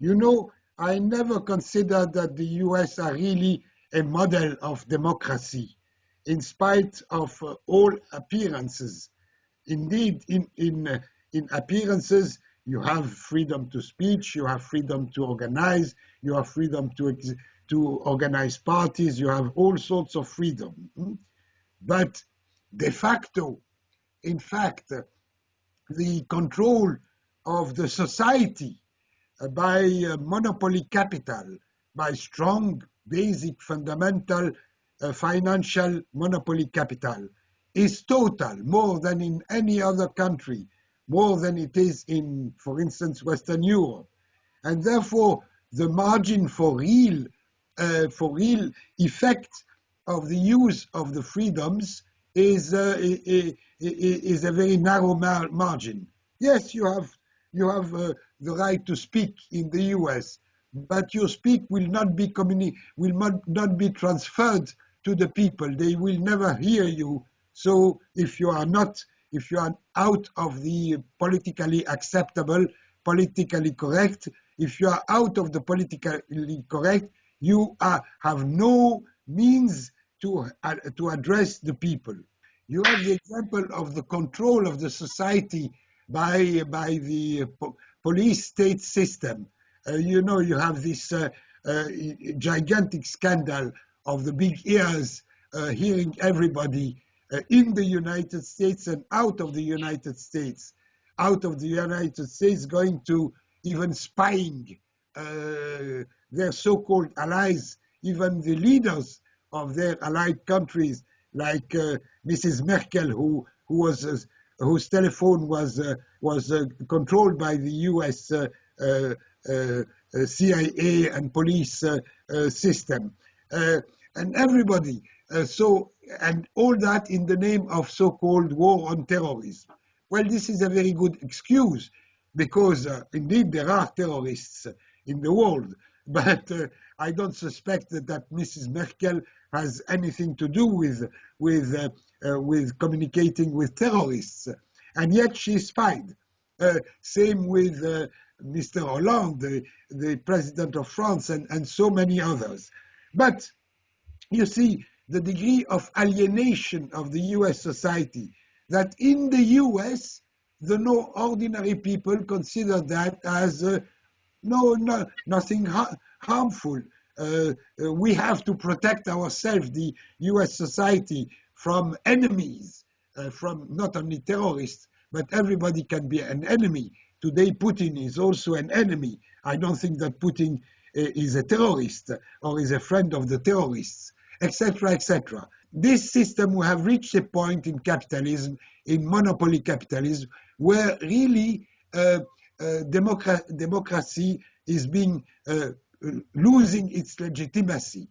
You know, I never considered that the US are really a model of democracy, in spite of all appearances. Indeed, in appearances, you have freedom to speech, you have freedom to organize, you have freedom to organize parties, you have all sorts of freedom. But de facto, in fact, the control of the society by monopoly capital, by strong, basic, fundamental financial monopoly capital is total, more than in any other country, more than it is in, for instance, Western Europe. And therefore, the margin for real effect of the use of the freedoms is a very narrow margin. Yes, you have the right to speak in the US, but your speak will not be transferred to the people. They will never hear you. So if you are out of the politically acceptable, politically correct, if you are out of the politically correct, you have no means to address the people. You have the example of the control of the society by the police state system. You have this gigantic scandal of the big ears hearing everybody in the United States and out of the United States. Out of the United States, going to even spying their so-called allies, even the leaders of their allied countries, like Mrs. Merkel, whose telephone was controlled by the U.S. CIA and police system, and everybody. And all that in the name of so-called war on terrorism. Well, this is a very good excuse, because indeed there are terrorists in the world, but I don't suspect that Mrs. Merkel has anything to do with communicating with terrorists, and yet she spied. Same with Mr. Hollande, the president of France, and so many others. But you see the degree of alienation of the US society, that in the US, the no ordinary people consider that as nothing harmful. We have to protect ourselves, the US society, from enemies, from not only terrorists, but everybody can be an enemy. Today, Putin is also an enemy. I don't think that Putin is a terrorist or is a friend of the terrorists, etc., etc. This system, we have reached a point in capitalism, in monopoly capitalism, where really democracy is being losing its legitimacy.